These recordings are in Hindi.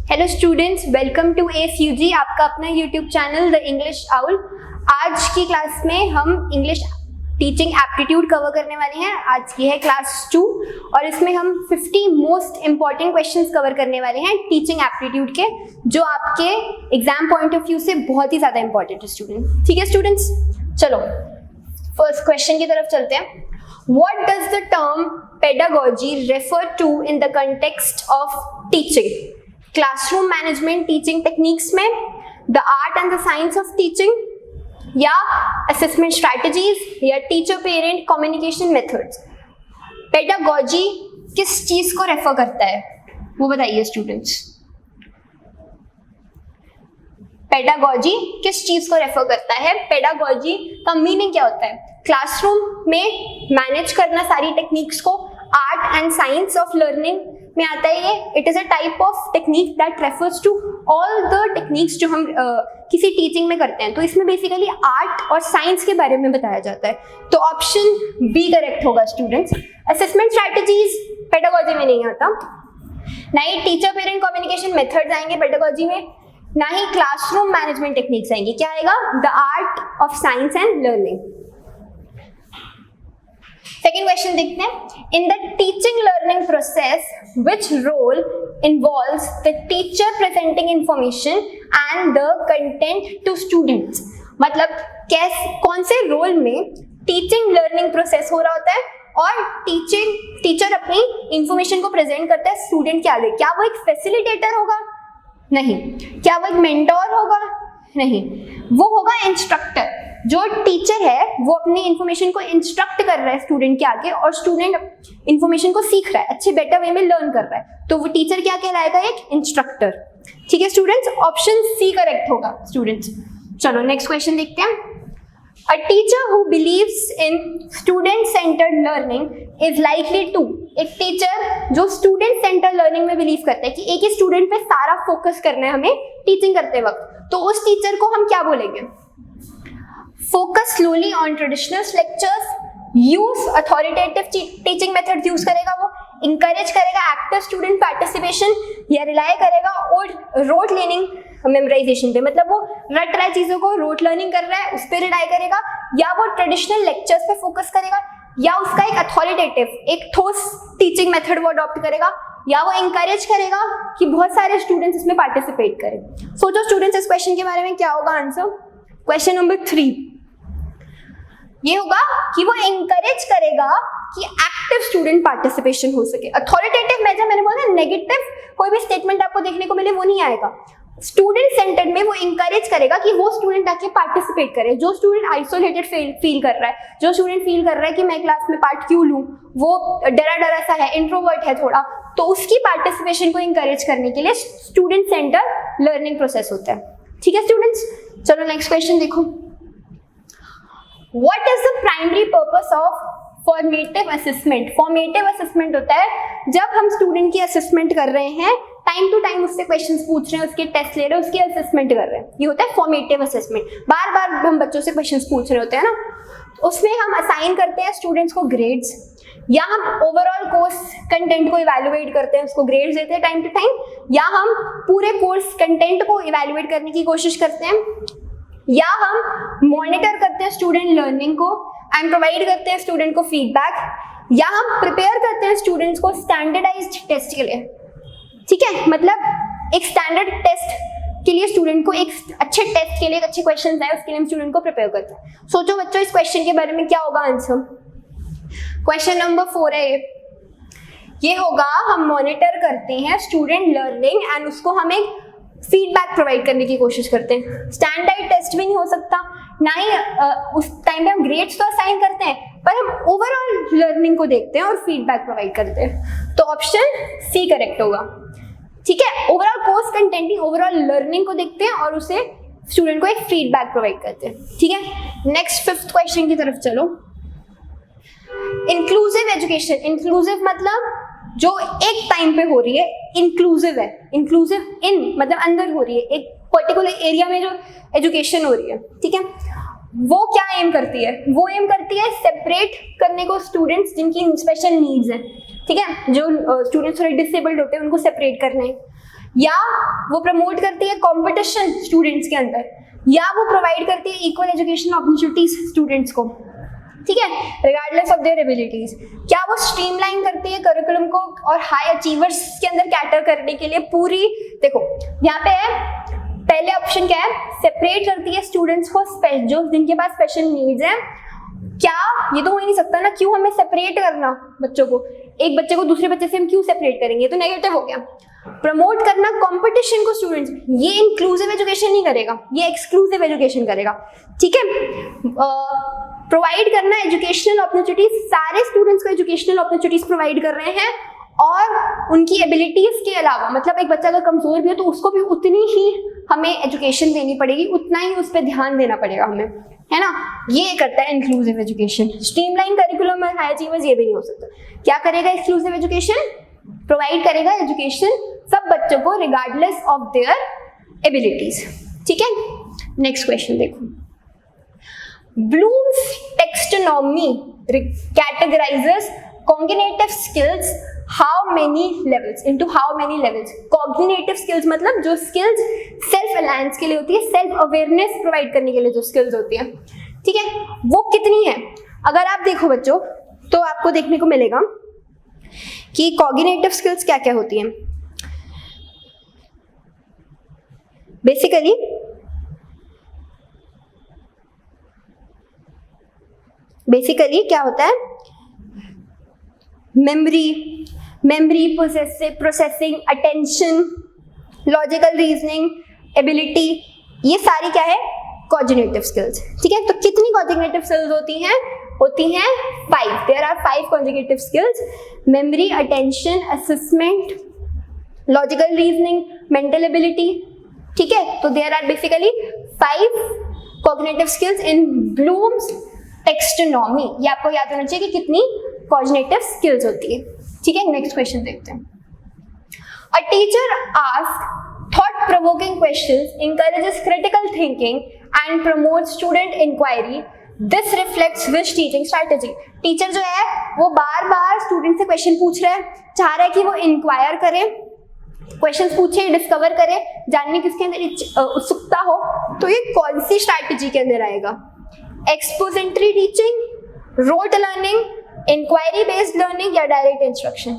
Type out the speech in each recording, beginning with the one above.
Hello students, welcome to ASUG, आपका अपना YouTube channel the English owl. आज की क्लास में हम इंग्लिश टीचिंग एप्टीट्यूड कवर करने वाले हैं। आज की है क्लास 2 और इसमें हम 50 मोस्ट इंपॉर्टेंट क्वेश्चंस कवर करने वाले हैं टीचिंग एप्टीट्यूड के, जो आपके एग्जाम पॉइंट ऑफ व्यू से बहुत ही ज्यादा इंपॉर्टेंट है स्टूडेंट। ठीक है स्टूडेंट्स, चलो फर्स्ट क्वेश्चन की तरफ चलते हैं। What does the term pedagogy refer to in the context of teaching? Classroom management teaching techniques में, the art and the science of teaching, या assessment strategies, या teacher parent communication methods? Pedagogy किस चीज को रेफर करता है वो बताइए स्टूडेंट्स। पेडागोजी किस चीज को रेफर करता है? पेडागोजी का मीनिंग क्या होता है? क्लासरूम में मैनेज करना सारी टेक्निक्स को। Art and science of learning में आता है ये। It is a type of technique that refers to all the techniques जो हम किसी टीचिंग में करते हैं। तो इसमें बेसिकली आर्ट और साइंस के बारे में बताया जाता है। तो ऑप्शन बी करेक्ट होगा स्टूडेंट्स। असेसमेंट स्ट्रैटेजीज पेडागोजी में नहीं आता, ना ही टीचर पेरेंट कम्युनिकेशन मेथड्स आएंगे पेडागोजी में, ना ही क्लासरूम मैनेजमेंट टेक्निक्स आएंगी। क्या आएगा? The art of science and learning. Second question देखते हैं। In the teaching learning process which role involves the teacher presenting information and the content to students? मतलब कौन से रोल में टीचिंग लर्निंग प्रोसेस हो रहा होता है और टीचर अपनी इंफॉर्मेशन को प्रेजेंट करता है स्टूडेंट के आगे? क्या वो एक फैसिलिटेटर होगा? नहीं। क्या वो एक मेंटोर होगा? नहीं। वो होगा इंस्ट्रक्टर। जो टीचर है वो अपनी इंफॉर्मेशन को इंस्ट्रक्ट कर रहा है स्टूडेंट के आगे, और स्टूडेंट इंफॉर्मेशन को सीख रहा है, अच्छे बेटर वे में लर्न कर रहा है। तो वो टीचर क्या कहलाएगा? एक इंस्ट्रक्टर। ठीक है स्टूडेंट्स, ऑप्शन सी करेक्ट होगा स्टूडेंट्स। चलो नेक्स्ट क्वेश्चन देखते हैं। A teacher who believes in student-centered learning is likely to, एक टीचर जो स्टूडेंट सेंटर लर्निंग में बिलीव करता है कि एक ही स्टूडेंट पे सारा फोकस करना है हमें टीचिंग करते वक्त, तो उस टीचर को हम क्या बोलेंगे? Focus slowly on traditional lectures, use authoritative teaching methods use करेगा, वो इंकरेज करेगा एक्टिव स्टूडेंट पार्टिसिपेशन, या रिलाई करेगा और रोट लर्निंग मेमोराइजेशन पे, मतलब वो रट रहा है चीजों को, रोट लर्निंग कर रहा है, उस पर रिलाई करेगा, या वो ट्रेडिशनल लेक्चर्स पे फोकस करेगा, या उसका एक अथॉरिटेटिव एक ठोस टीचिंग मेथड वो अडॉप्ट करेगा, या वो इंकरेज करेगा कि बहुत सारे स्टूडेंट्स इसमें पार्टिसिपेट करें। सोचो स्टूडेंट्स इस क्वेश्चन के बारे में क्या होगा आंसर। क्वेश्चन नंबर 3 ये होगा कि वो इंकरेज करेगा कि एक्टिव स्टूडेंट पार्टिसिपेशन हो सके। अथॉरिटेटिव में मैंने बोला नेगेटिव कोई भी स्टेटमेंट आपको देखने को मिले वो नहीं आएगा। स्टूडेंट सेंटर्ड में वो इंकरेज करेगा कि वो स्टूडेंट आके पार्टिसिपेट करे। जो स्टूडेंट आइसोलेटेड फील कर रहा है, जो स्टूडेंट फील कर रहा है कि मैं क्लास में पार्ट क्यों लूं, वो डरा सा है, इंट्रोवर्ट है थोड़ा, तो उसकी पार्टिसिपेशन को इंकरेज करने के लिए स्टूडेंट सेंटर लर्निंग प्रोसेस होता है। ठीक है स्टूडेंट्स, चलो नेक्स्ट क्वेश्चन देखो। What is the primary purpose of formative assessment? Formative assessment होता है जब हम स्टूडेंट की असेसमेंट कर रहे हैं, टाइम टू टाइम उससे क्वेश्चंस पूछ रहे हैं, उसके टेस्ट ले रहे हैं, उसकी असेसमेंट कर रहे हैं, ये होता है फॉर्मेटिव असेसमेंट। बार बार हम बच्चों से क्वेश्चंस पूछ रहे होते हैं ना, उसमें हम असाइन करते हैं स्टूडेंट्स को ग्रेड्स, या हम ओवरऑल कोर्स कंटेंट को इवैल्यूएट करते हैं, उसको ग्रेड्स देते हैं टाइम टू टाइम, या हम पूरे कोर्स कंटेंट को इवैल्यूएट करने की कोशिश करते हैं, या हम मॉनिटर करते हैं स्टूडेंट लर्निंग को एंड प्रोवाइड करते हैं स्टूडेंट को फीडबैक, या हम प्रिपेयर करते हैं स्टूडेंट्स को स्टैंडर्डाइज्ड टेस्ट के लिए। ठीक है, मतलब एक स्टैंडर्ड टेस्ट के लिए स्टूडेंट को, एक अच्छे टेस्ट के लिए, एक अच्छे क्वेश्चन आए उसके लिए हम स्टूडेंट को प्रिपेयर करते हैं। सोचो बच्चों इस क्वेश्चन के बारे में क्या होगा आंसर। क्वेश्चन नंबर 4 है ये होगा, हम मॉनिटर करते हैं स्टूडेंट लर्निंग एंड उसको हम एक फीडबैक प्रोवाइड करने की कोशिश करते हैं। स्टैंडर्ड टेस्ट भी नहीं हो सकता, ना ही उस टाइम पे हम ग्रेड्स तो असाइन करते हैं, पर हम ओवरऑल लर्निंग को देखते हैं और फीडबैक प्रोवाइड करते हैं। तो ऑप्शन सी करेक्ट होगा। ठीक है, ओवरऑल कोर्स कंटेंट ही ओवरऑल लर्निंग को देखते हैं और उसे स्टूडेंट को एक फीडबैक प्रोवाइड करते हैं। ठीक है, नेक्स्ट 5th क्वेश्चन की तरफ चलो। इंक्लूसिव एजुकेशन, इंक्लूसिव मतलब जो एक टाइम पे हो रही है, इंक्लूसिव है, इंक्लूसिव इन मतलब अंदर हो रही है, एक पर्टिकुलर एरिया में जो एजुकेशन हो रही है। ठीक है, वो क्या एम करती है? वो एम करती है सेपरेट करने को स्टूडेंट्स जिनकी स्पेशल नीड्स हैं। ठीक है, जो स्टूडेंट्स थोड़े डिसेबल्ड होते हैं उनको सेपरेट करने, या वो प्रमोट करती है कंपटीशन स्टूडेंट्स के अंदर, या वो प्रोवाइड करती है इक्वल एजुकेशन अपॉर्चुनिटीज स्टूडेंट्स को, ठीक है, रिगार्डलेस ऑफ देयर एबिलिटीज। क्या वो स्ट्रीमलाइन करती है करिकुलम को और हाई अचीवर्स के अंदर कैटर करने के लिए पूरी, देखो यहाँ पे है पहले ऑप्शन क्या है, सेपरेट करती है स्टूडेंट्स को जो जिनके पास स्पेशल नीड्स हैं। क्या ये तो हो ही नहीं सकता ना, क्यों हमें सेपरेट करना बच्चों को, एक बच्चे को दूसरे बच्चे से हम क्यों सेपरेट करेंगे, ये तो नेगेटिव हो गया। प्रमोट करना कंपटीशन को स्टूडेंट्स, ये इंक्लूसिव एजुकेशन नहीं करेगा, ये एक्सक्लूसिव एजुकेशन करेगा, ठीक है। प्रोवाइड करना एजुकेशनल अपॉर्चुनिटीज, सारे स्टूडेंट्स को एजुकेशनल अपॉर्चुनिटीज प्रोवाइड कर रहे हैं और उनकी एबिलिटीज के अलावा, मतलब एक बच्चा अगर कमजोर भी है तो उसको भी उतनी ही हमें एजुकेशन देनी पड़ेगी, उतना ही उस पर ध्यान देना पड़ेगा हमें, है ना। ये करता है इंक्लूसिव एजुकेशन। स्ट्रीमलाइन करिकुलम में हाई अचीवर्स ये भी नहीं हो सकता। क्या करेगा एक्सक्लूसिव एजुकेशन, प्रोवाइड करेगा एजुकेशन सब बच्चों को रिगार्डलेस ऑफ देयर एबिलिटीज, ठीक है। नेक्स्ट क्वेश्चन देखो, blooms taxonomy categorizes cognitive skills how many levels into how many levels। cognitive skills मतलब जो skills self reliance के लिए होती है, self awareness प्रोवाइड करने के लिए जो skills होती है, ठीक है, वो कितनी है। अगर आप देखो बच्चों तो आपको देखने को मिलेगा कि cognitive skills क्या क्या होती हैं। बेसिकली क्या होता है, memory processing, attention, logical reasoning, ability, ये सारी क्या है कॉग्निटिव स्किल्स, ठीक है। तो कितनी कॉग्निटिव स्किल्स होती हैं 5। There are 5 cognitive skills, memory, attention, assessment, logical reasoning, mental ability, ठीक है। तो there are basically 5 cognitive skills in Bloom's taxonomy. ये आपको याद होना चाहिए कि कितनी कॉग्निटिव स्किल्स होती है, ठीक है। नेक्स्ट क्वेश्चन देखते हैं। A teacher ask thought provoking questions, encourages critical thinking and promotes student inquiry. This reflects which teaching strategy? Teacher जो है वो बार बार स्टूडेंट से क्वेश्चन पूछ रहा है, चाह रहा है कि वो इंक्वायर करे, क्वेश्चंस पूछे, डिस्कवर करे, जानने किसके अंदर उत्सुकता हो, तो ये कौन सी स्ट्रैटेजी के अंदर आएगा। Expository teaching, rote learning, inquiry based learning या डायरेक्ट इंस्ट्रक्शन,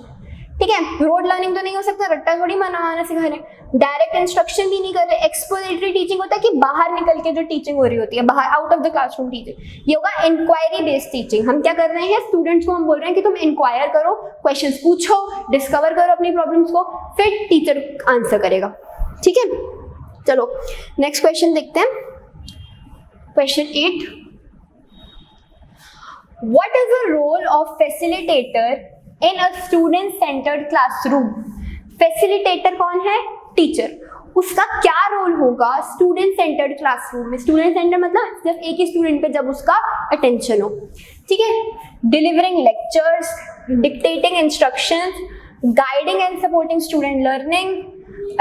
ठीक है। रोट लर्निंग तो नहीं हो सकता, रट्टा थोड़ी मनाना सिखा रहे, डायरेक्ट इंस्ट्रक्शन भी नहीं कर रहे। एक्सपोजेंट्री टीचिंग होता है कि बाहर निकल के जो टीचिंग हो रही होती है, बाहर out of the classroom teaching. ये होगा इंक्वायरी बेस्ड टीचिंग। हम क्या कर रहे हैं, स्टूडेंट्स को हम बोल रहे हैं कि तुम इंक्वायर करो, क्वेश्चंस पूछो, डिस्कवर करो अपनी प्रॉब्लम्स को, फिर टीचर आंसर करेगा, ठीक है। चलो नेक्स्ट क्वेश्चन देखते हैं, question 8। What is the role of facilitator in a student-centered classroom? Facilitator कौन है, टीचर। उसका क्या रोल होगा स्टूडेंट सेंटर्ड क्लासरूम में। स्टूडेंट सेंटर मतलब सिर्फ एक ही स्टूडेंट पे जब उसका अटेंशन हो, ठीक है। Delivering lectures, dictating instructions, guiding and supporting student learning,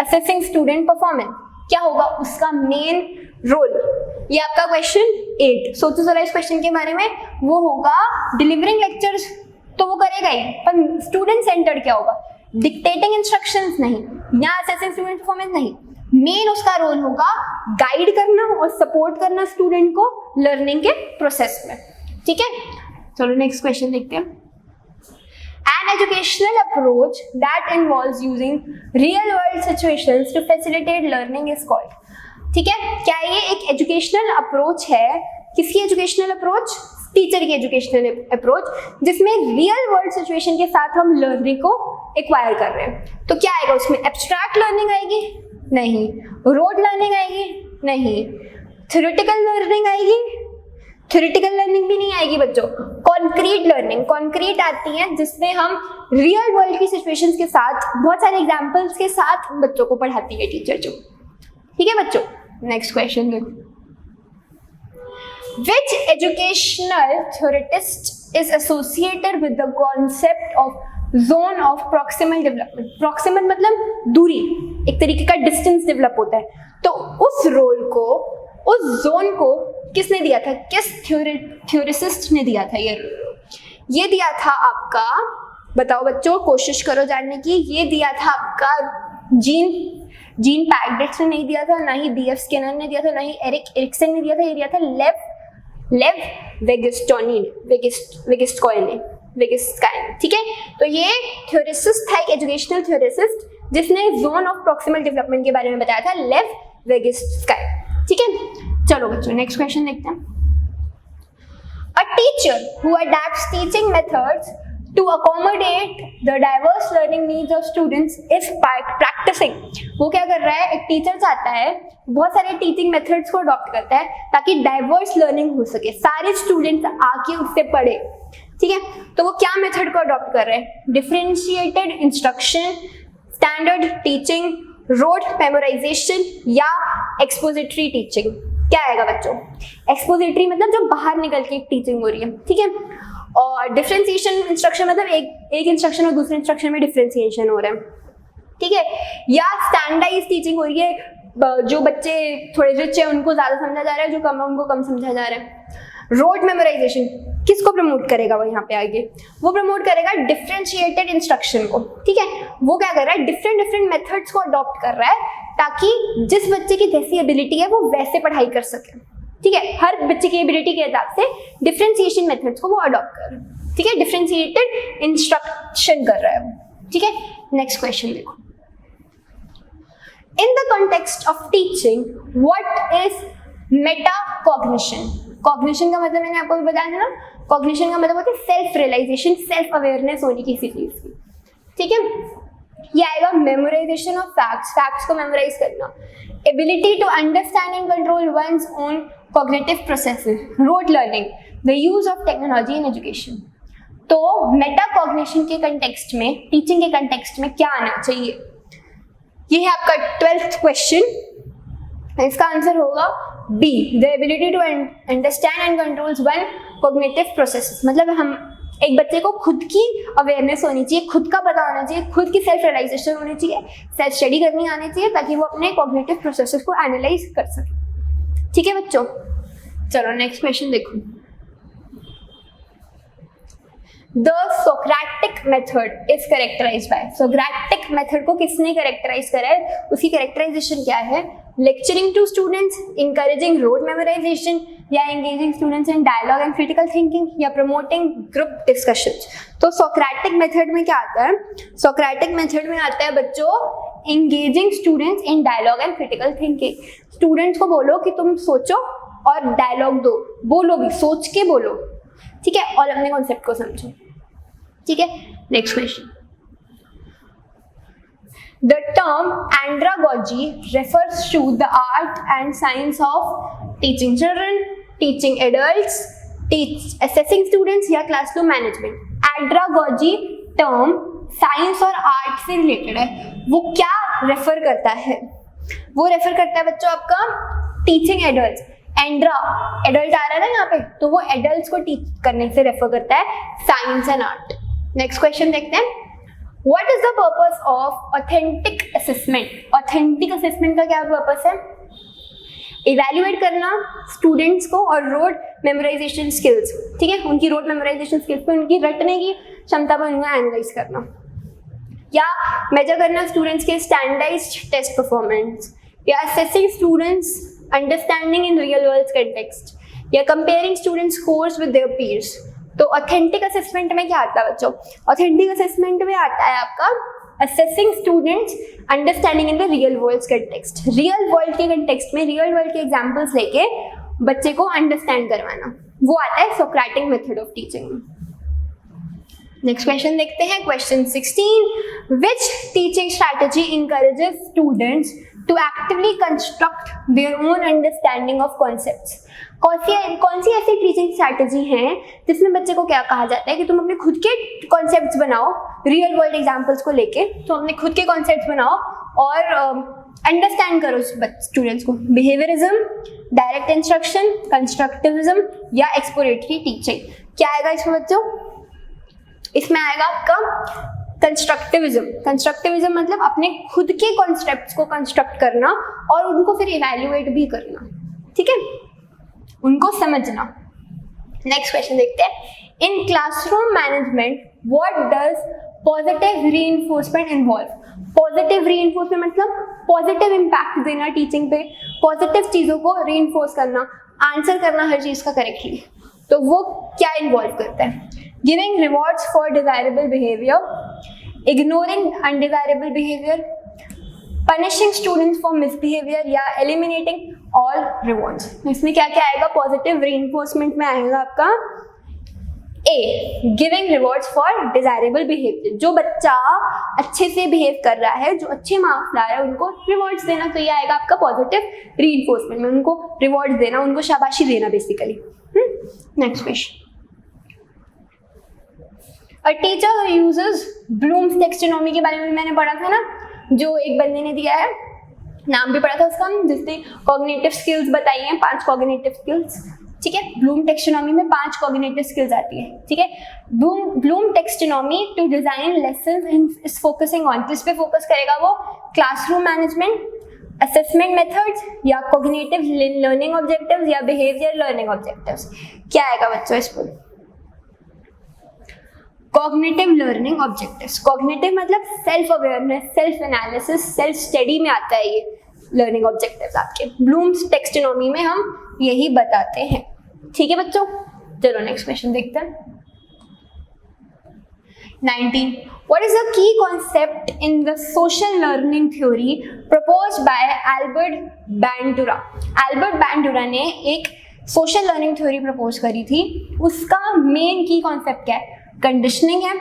assessing student performance. क्या होगा उसका मेन रोल, ये आपका क्वेश्चन 8। सोचो जरा इस क्वेश्चन के बारे में। वो होगा डिलीवरिंग लेक्चर्स तो वो करेगा ही, पर स्टूडेंट सेंटर्ड क्या होगा, डिक्टेटिंग इंस्ट्रक्शंस नहीं, या असेसिंग स्टूडेंट परफॉर्मेंस नहीं। मेन उसका रोल होगा गाइड करना और सपोर्ट करना स्टूडेंट को लर्निंग के प्रोसेस में, ठीक है। चलो नेक्स्ट क्वेश्चन देखते हैं। An educational approach that involves using real world situations to facilitate learning is called। ठीक है, क्या ये एक एजुकेशनल अप्रोच है? किसकी एजुकेशनल अप्रोच? टीचर की एजुकेशनल अप्रोच, जिसमें रियल वर्ल्ड सिचुएशन के साथ हम लर्निंग को एक्वायर कर रहे हैं। तो क्या आएगा उसमें? एब्स्ट्रैक्ट लर्निंग आएगी? नहीं। रोड लर्निंग आएगी? नहीं। थ्योरेटिकल लर्निंग आएगी? थ्योरेटिकल लर्निंग भी नहीं आएगी बच्चों। कॉन्क्रीट लर्निंग, कॉन्क्रीट आती है जिसमें हम रियल वर्ल्ड की सिचुएशंस के साथ, बहुत सारे एग्जांपल्स के साथ बच्चों को पढ़ाती है टीचर जो। ठीक है बच्चों, नेक्स्ट क्वेश्चन देखो। Which educational theorist is associated with the concept of zone of proximal development? Proximal मतलब दूरी, एक तरीके का डिस्टेंस डेवलप होता है। तो उस रोल को, उस जोन को किसने दिया था? किस थ्योरिसिस्ट ने दिया था? ये दिया था आपका, बताओ बच्चों, कोशिश करो जानने की। ये दिया था आपका जीन पैगडेट्स ने नहीं दिया था, ना ही बीएफ स्किनर ने दिया था, ना ही एरिक एरिक्सन ने दिया था, ये दिया था लेव वेगिस्टकॉइन ने, ठीक है। तो ये थ्योरिसिस्ट था, एक एजुकेशनल थ्योरिसिस्ट, जिसने जोन ऑफ प्रॉक्सिमल डेवलपमेंट के बारे में बताया था, लेव वेगिस्टकॉइन, ठीक है। चलो बच्चों नेक्स्ट क्वेश्चन देखते हैं। A teacher who adapts teaching methods to accommodate the diverse learning needs of students is practicing. वो क्या कर रहा है, एक टीचर चाहता है बहुत सारे टीचिंग मेथड्स को अडॉप्ट करता है ताकि डाइवर्स लर्निंग हो सके, सारे स्टूडेंट्स आके उससे पढ़े, ठीक है। तो वो क्या मेथड को अडॉप्ट कर रहे हैं, differentiated instruction, standard teaching, rote memorisation या एक्सपोजिटरी टीचिंग। क्या आएगा बच्चों, एक्सपोजिटरी मतलब जो बाहर निकल के एक टीचिंग हो रही है, ठीक है। और डिफरेंशिएशन इंस्ट्रक्शन मतलब एक इंस्ट्रक्शन और दूसरे इंस्ट्रक्शन में डिफरेंशिएशन हो रहा है, ठीक है। या स्टैंडर्डाइज टीचिंग हो रही है, जो बच्चे थोड़े रिच है उनको ज्यादा समझा जा रहा है, जो कम है उनको कम समझा जा रहा है। रोट मेमोराइजेशन किसको प्रमोट करेगा, वो यहाँ पे आगे वो प्रमोट करेगा डिफरेंशिएटेड इंस्ट्रक्शन को, ठीक है। वो क्या कर रहा है, डिफरेंट मेथड्स को अडॉप्ट कर रहा है ताकि जिस बच्चे की जैसी एबिलिटी है वो वैसे पढ़ाई कर सके, ठीक है। हर बच्चे की एबिलिटी के हिसाब से डिफरेंशिएशन मेथड्स को वो अडॉप्ट कर रहा है, ठीक है। डिफरेंशिएटेड इंस्ट्रक्शन कर रहा है, ठीक है। नेक्स्ट क्वेश्चन देखो। In the context of teaching, what is metacognition? Cognition का मतलब मैंने आपको भी बताया था ना, cognition का मतलब होता है सेल्फ रियलाइजेशन, सेल्फ अवेयरनेस होनी किसी चीज की, ठीक है। ये आएगा मेमोराइजेशन ऑफ फैक्ट्स, फैक्ट्स को मेमोराइज करना, ability to understand and control one's own cognitive processes, rote learning, the use of technology in education. तो मेटाकॉग्निशन के कंटेक्स्ट में, टीचिंग के कंटेक्स्ट में क्या आना चाहिए, ये है आपका 12th क्वेश्चन। इसका आंसर होगा B, the ability to understand and controls one cognitive processes. मतलब हम एक बच्चे को खुद की अवेयरनेस होनी चाहिए, खुद का पता होना चाहिए, खुद की सेल्फ रियलाइजेशन होनी चाहिए, सेल्फ स्टडी करनी आनी चाहिए ताकि वो अपने कॉग्निटिव प्रोसेसेस को एनालाइज कर सके, ठीक है बच्चों। चलो नेक्स्ट क्वेश्चन देखो। The Socratic method is characterized by, Socratic method को किसने कैरेक्टराइज करा है, उसकी कैरेक्टराइजेशन क्या है, lecturing to students, encouraging rote memorization, या engaging students in dialogue and critical thinking, या promoting group discussions। तो Socratic method में क्या आता है, Socratic method में आता है बच्चों engaging students in dialogue and critical thinking। students को बोलो कि तुम सोचो और dialogue दो, बोलो भी, सोच के बोलो, ठीक है, और अपने कॉन्सेप्ट को समझो, ठीक है। Next question. The term andragogy refers to the art and science of teaching children, teaching adults, assessing students या classroom management. Andragogy term science और आर्ट से रिलेटेड है, वो क्या रेफर करता है, वो रेफर करता है बच्चों आपका टीचिंग एडल्ट्स। एंड्रा एडल्ट आ रहा है ना यहाँ पे, तो वो एडल्ट्स को टीच करने से रेफर करता है science and art. Next question देखते हैं। What is the purpose of authentic assessment? Authentic assessment का क्या पर्पस है, इवैल्यूएट करना स्टूडेंट्स को और रोट मेमोराइजेशन स्किल्स, ठीक है, उनकी रोट मेमोराइजेशन स्किल्स पे, उनकी रटने की क्षमता पर उनको एनालाइज करना, या मेजर करना स्टूडेंट्स के स्टैंडर्डाइज्ड टेस्ट परफॉर्मेंस, या assessing students understanding in real world context, या comparing student scores with their peers. तो ऑथेंटिक असेसमेंट में क्या आता है बच्चों, ऑथेंटिक असेसमेंट में आता है आपका assessing students understanding in the real world context. Real world के कंटेक्स्ट में रियल वर्ल्ड के एग्जांपल्स लेके बच्चे को अंडरस्टैंड करवाना, वो आता है Socratic method of teaching. Next question देखते हैं, question 16। Which teaching strategy encourages students to actively construct their own understanding of concepts? कौन सी ऐसी टीचिंग स्ट्रैटेजी है जिसमें बच्चे को क्या कहा जाता है कि तुम अपने खुद के कॉन्सेप्ट्स बनाओ, रियल वर्ल्ड एग्जांपल्स को लेके तो अपने खुद के कॉन्सेप्ट्स बनाओ और अंडरस्टैंड करो स्टूडेंट्स को। बिहेवियरिज्म, डायरेक्ट इंस्ट्रक्शन, कंस्ट्रक्टिविज्म या एक्सप्लोरेटरी टीचिंग। क्या आएगा इसमें बच्चों, इसमें आएगा आपका कंस्ट्रक्टिविज्म। कंस्ट्रक्टिविज्म मतलब अपने खुद के कॉन्सेप्ट्स को कंस्ट्रक्ट करना और उनको फिर इवैल्यूएट भी करना, ठीक है, उनको समझना। नेक्स्ट क्वेश्चन देखते हैं। In classroom management what does positive reinforcement involve? Positive reinforcement मतलब पॉजिटिव इम्पैक्ट देना टीचिंग पे, पॉजिटिव चीजों को रीइंफोर्स करना, आंसर करना हर चीज का करेक्टली। तो वो क्या इन्वॉल्व करता है? Giving rewards for desirable behaviour, ignoring undesirable behaviour, punishing students for misbehaviour या एलिमिनेटिंग ऑल रिवॉर्ड्स। इसमें क्या क्या आएगा? पॉजिटिव रीइंफोर्समेंट में आएगा आपका A, giving rewards for desirable behaviour, जो बच्चा अच्छे से बिहेव कर रहा है, जो अच्छे मार्क्स ला रहा है, उनको रिवॉर्ड्स देना। तो ये आएगा आपका पॉजिटिव रीइंफोर्समेंट में, उनको रिवॉर्ड्स देना, उनको शाबाशी देना basically. Next question, a teacher uses Bloom's taxonomy के बारे में मैंने पढ़ा था ना, जो एक बंदे ने दिया है, नाम भी पढ़ा था उसका, जिसने कॉग्निटिव स्किल्स बताई हैं, 5 कॉग्निटिव स्किल्स। ठीक है, ब्लूम टैक्सोनॉमी में 5 कॉग्निटिव स्किल्स आती है। ठीक है, Bloom taxonomy to design lessons is focusing on, किस पे फोकस करेगा वो? क्लासरूम मैनेजमेंट, असेसमेंट मेथड्स या कॉग्निटिव लर्निंग ऑब्जेक्टिव्स या बिहेवियर लर्निंग ऑब्जेक्टिव्स। क्या आएगा बच्चों इस पर? Cognitive learning objectives. कॉग्निटिव मतलब self awareness, self analysis, self study में आता है ये लर्निंग ऑब्जेक्टिव्स आपके। ब्लूम्स टैक्सोनॉमी में हम यही बताते हैं। ठीक है बच्चों, चलो नेक्स्ट क्वेश्चन देखते हैं। 19. What is the key concept in the social learning theory proposed by Albert Bandura? Albert Bandura ने एक सोशल लर्निंग थ्योरी प्रपोज करी थी। उसका मेन की कॉन्सेप्ट क्या है? कंडीशनिंग है,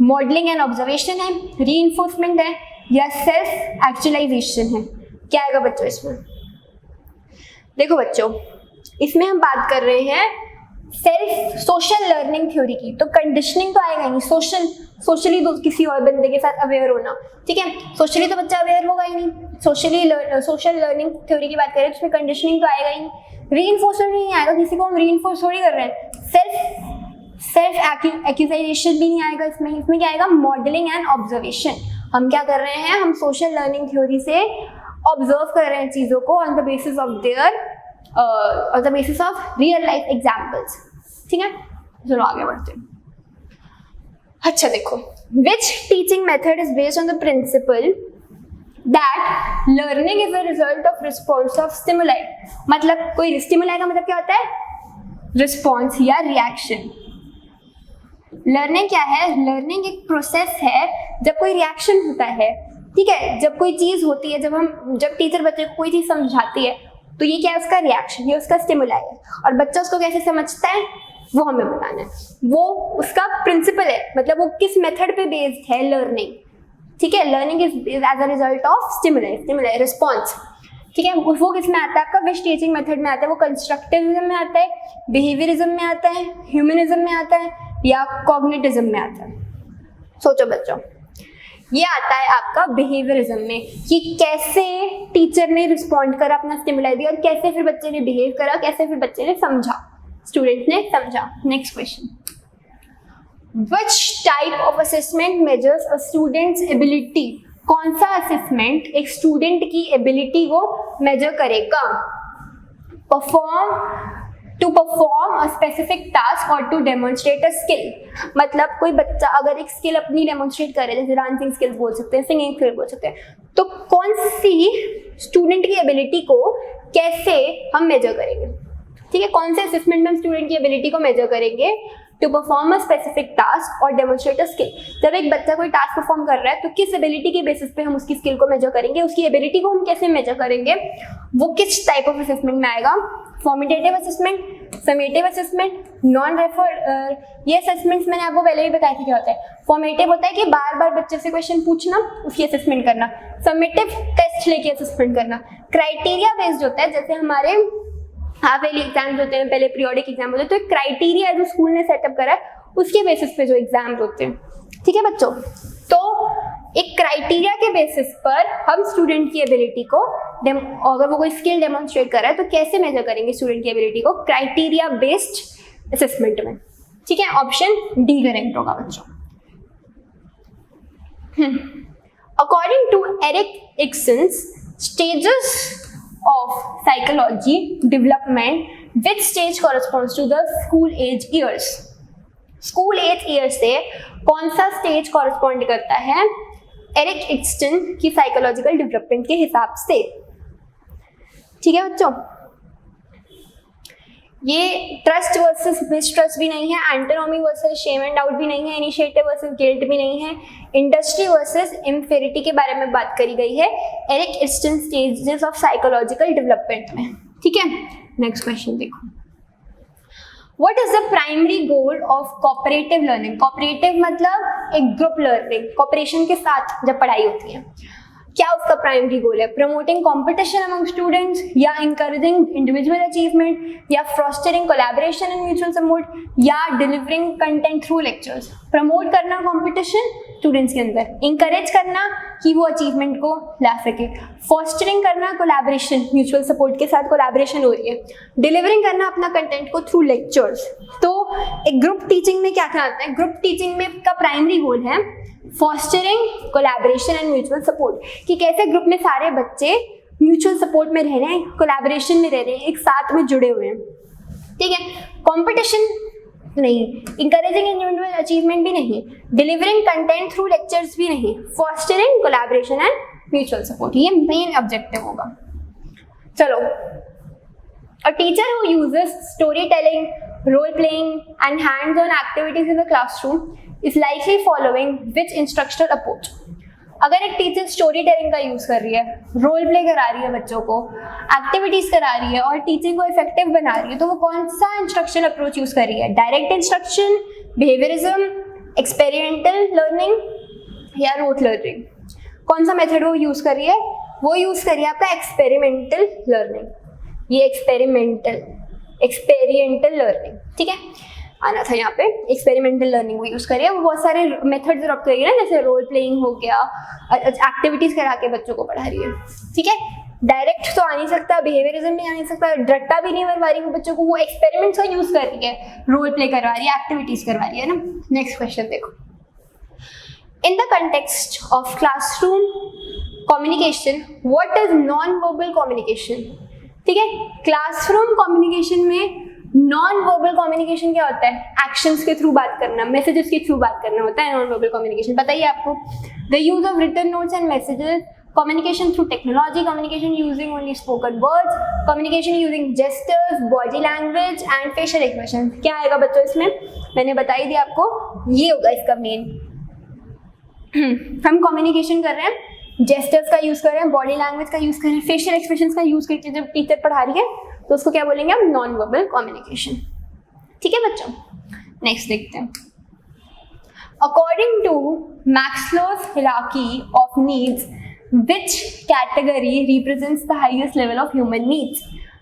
मॉडलिंग एंड ऑब्जर्वेशन है, रीइंफोर्समेंट है या सेल्फ एक्चुअलाइजेशन है। क्या आएगा बच्चों इसमें? देखो बच्चों, इसमें हम बात कर रहे हैं सेल्फ सोशल लर्निंग थ्योरी की, तो कंडीशनिंग तो आएगा ही नहीं। सोशली तो किसी और बंदे के साथ अवेयर होना, ठीक है, सोशली तो बच्चा अवेयर होगा ही नहीं। सोशल लर्निंग थ्योरी की बात करें तो उसमें कंडीशनिंग तो आएगा ही नहीं, रीइंफोर्समेंट नहीं आएगा, किसी को हम रीइंफोर्स थोड़ी कर रहे हैं। सेल्फ एक्यूजाइजेशन भी नहीं आएगा इसमें क्या आएगा? Modelling and observation. हम क्या कर रहे हैं? हम सोशल लर्निंग थ्योरी से ऑब्जर्व कर रहे हैं चीजों को on the basis of real life examples. ठीक है, चलो आगे बढ़ते हैं। अच्छा देखो, which teaching method is based on the principle that learning is a result of response of stimuli. मतलब कोई स्टिमुलाई का मतलब क्या होता है? रिस्पॉन्स या रिएक्शन। लर्निंग क्या है? लर्निंग एक प्रोसेस है जब कोई रिएक्शन होता है। ठीक है, जब कोई चीज होती है, जब टीचर बच्चे को कोई चीज समझाती है तो ये क्या है? उसका रिएक्शन, ये उसका स्टिमुलाई है। और बच्चा उसको कैसे समझता है वो हमें बताना है, वो उसका प्रिंसिपल है, मतलब वो किस मेथड पे बेस्ड है लर्निंग। ठीक है, learning is as a result of stimuli response. ठीक है, वो किस में आता है? आपका विच टीचिंग मेथड में आता है? वो कंस्ट्रक्टिविज्म में आता है, बिहेवियरिज्म में आता है, ह्यूमनिज्म में आता है या कॉग्निटिज्म में आता है? सोचो बच्चों, ये आता है आपका बिहेवियरिज्म में, कि कैसे टीचर ने रिस्पॉन्ड करा, अपना स्टिमुलाई दिया और कैसे फिर बच्चे ने बिहेव करा, कैसे फिर बच्चे ने समझा, स्टूडेंट ने समझा। Next question, which type of assessment measures a students ability? कौन सा असेसमेंट एक स्टूडेंट की एबिलिटी को मेजर करेगा? To perform a specific task और टू डेमोन्स्ट्रेट अ स्किल। मतलब कोई बच्चा अगर एक स्किल अपनी डेमोन्स्ट्रेट करे, जैसे डांसिंग स्किल बोल सकते हैं, सिंगिंग स्किल बोल सकते हैं, तो कौन सी स्टूडेंट की एबिलिटी को कैसे हम मेजर करेंगे? ठीक है, कौन से असेसमेंट में हम स्टूडेंट की एबिलिटी को मेजर करेंगे? To perform a specific task और डेमोन्स्ट्रेट अ स्किल। जब एक बच्चा कोई टास्क परफॉर्म कर रहा है तो किस एबिलिटी के बेसिस पे हम उसकी स्किल को मेजर करेंगे? उसकी एबिलिटी को हम कैसे मेजर करेंगे? वो किस टाइप ऑफ असेसमेंट में आएगा? Formative assessment, summative assessment, non refer. ये असेसमेंट्स मैंने आपको पहले भी बताया था क्या होता है। फॉर्मेटिव होता है कि बार बार बच्चे से क्वेश्चन पूछना, उसकी असेसमेंट करना। समेटिव टेस्ट लेके असेसमेंट करना। क्राइटेरिया बेस्ड होता है, जैसे हमारे हाफ ईयरली एग्जाम्स होते हैं, पहले पीरियोडिक एग्जाम होते हैं, तो एक क्राइटेरिया जो स्कूल ने सेटअप करा है उसके बेसिस पे जो एग्जाम्स होते हैं। ठीक है बच्चों, तो एक क्राइटेरिया के बेसिस पर हम स्टूडेंट की एबिलिटी को, अगर वो कोई स्किल डेमोन्स्ट्रेट कर रहा है तो कैसे मेजर करेंगे स्टूडेंट की एबिलिटी को? क्राइटेरिया बेस्ड असेसमेंट में। ठीक है, ऑप्शन डी करेक्ट होगा बच्चों। According to Erik Erikson's stages of psychology development, which stage corresponds to the school age years? School age years से कौन सा स्टेज correspond करता है एरिक इक्स्टन की साइकोलॉजिकल डेवलपमेंट के हिसाब से। ठीक है बच्चों, ये ट्रस्ट वर्सेस मिसट्रस्ट भी नहीं है, एंटोनॉमी वर्सेस शेम एंड डाउट भी नहीं है, इनिशिएटिव वर्सेस गिल्ट भी नहीं है, इंडस्ट्री वर्सेस इंफेरिटी के बारे में बात करी गई है Erik Erikson stages of psychological development में। ठीक है, नेक्स्ट क्वेश्चन देखो, What is the primary goal of cooperative learning? Cooperative मतलब एक ग्रुप लर्निंग, कॉपरेशन के साथ जब पढ़ाई होती है, क्या उसका प्राइमरी गोल है? प्रमोटिंग कंपटीशन अमंग स्टूडेंट्स, या इंकरेजिंग इंडिविजुअल अचीवमेंट, या fostering collaboration and mutual support, या delivering content through lectures. Promote करना कंपटीशन स्टूडेंट्स के अंदर, इंकरेज करना कि वो अचीवमेंट को ला सके, फोस्टरिंग करना कोलैबोरेशन, म्यूचुअल सपोर्ट के साथ कोलैबोरेशन हो रही है, डिलीवरिंग करना अपना कंटेंट को थ्रू लेक्चर्स। तो एक ग्रुप टीचिंग में क्या क्या आता है? ग्रुप टीचिंग में का प्राइमरी गोल है fostering collaboration and mutual support, कि कैसे ग्रुप में सारे बच्चे म्यूचुअल सपोर्ट में रह रहे हैं, कोलैबोरेशन में रह रहे हैं, एक साथ में जुड़े हुए हैं। ठीक है, कंपटीशन नहीं, इंकरेजिंग इंडिविजुअल अचीवमेंट भी नहीं, डिलीवरिंग कंटेंट थ्रू लेक्चर्स भी नहीं, fostering collaboration and mutual support, ये मेन ऑब्जेक्टिव होगा। चलो, a teacher who uses storytelling, role playing and hands-on activities in the classroom is likely following which instructional approach? अगर एक टीचर स्टोरी टेलिंग का यूज कर रही है, रोल प्ले करा रही है बच्चों को, एक्टिविटीज करा रही है और टीचिंग को इफेक्टिव बना रही है, तो वो कौन सा इंस्ट्रक्शनल अप्रोच यूज कर रही है? Direct instruction, behaviourism, experimental learning या रूट लर्निंग? कौन सा मेथड वो यूज कर रही है? वो यूज कर रही है आपका एक्सपेरिमेंटल लर्निंग। ये एक्सपेरिमेंटल लर्निंग, ठीक है, आना था यहाँ पे। एक्सपेरिमेंटल लर्निंग वो यूज करिए, वो बहुत सारे मेथड्स अडॉप्ट करिए ना, जैसे रोल प्लेइंग हो गया, एक्टिविटीज करा के बच्चों को पढ़ा रही है। ठीक है, डायरेक्ट तो आ नहीं सकता, बिहेवियरिज्म भी आ नहीं सकता, रट्टा भी नहीं बनवा रही है बच्चों को, वो एक्सपेरिमेंट्स का यूज कर रही है, रोल प्ले करवा रही है, एक्टिविटीज करवा रही है ना। नेक्स्ट क्वेश्चन देखो, in the context of classroom communication what is non verbal communication? ठीक है, क्लासरूम कम्युनिकेशन में नॉन वर्बल कम्युनिकेशन क्या होता है? एक्शंस के थ्रू बात करना, मैसेजेस के थ्रू बात करना होता है नॉन वर्बल कम्युनिकेशन। बताइए आपको। The use of written notes and messages, communication through technology, communication using only spoken words, communication using gestures, body language and facial expression. क्या आएगा बच्चों इसमें? मैंने बता ही दिया आपको, ये होगा इसका मेन। हम कम्युनिकेशन कर रहे हैं, जेस्चर्स का यूज कर रहे हैं, बॉडी लैंग्वेज का यूज कर रहे हैं, फेशियल एक्सप्रेशंस का यूज करके जब टीचर पढ़ा रही है तो उसको क्या बोलेंगे हम? Non verbal communication. ठीक है बच्चों, नेक्स्ट देखते हैं। According to Maslow's hierarchy of needs, which category represents the highest level of human needs?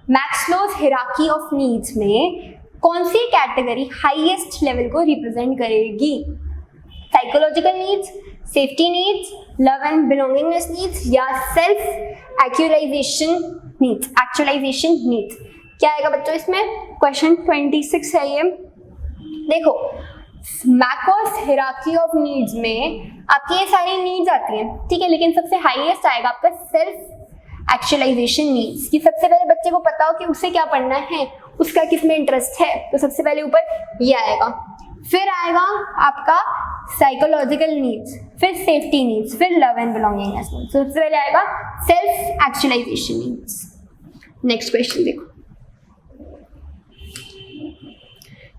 Maslow's hierarchy of needs में कौन सी कैटेगरी हाईएस्ट लेवल को रिप्रेजेंट करेगी? Psychological needs, safety needs, love and belongingness needs, या सेल्फ एक्चुअलाइजेशन नीड्स? क्या आएगा बच्चों इसमें? क्वेश्चन 26 है ये। देखो, मैस्लोज हायरार्की ऑफ नीड्स में आपकी ये सारी नीड्स आती हैं, ठीक है, लेकिन सबसे हाईएस्ट आएगा आपका सेल्फ एक्चुअलाइजेशन नीड्स, कि सबसे पहले बच्चे को पता हो कि उसे क्या पढ़ना है, उसका किसमें इंटरेस्ट है, तो सबसे पहले ऊपर ये आएगा। फिर आएगा आपका साइकोलॉजिकल नीड्स, फिर सेफ्टी नीड्स, फिर लव एंड बिलोंगिंगनेस नीड्स। सबसे पहले आएगा self actualisation needs. Next question देखो,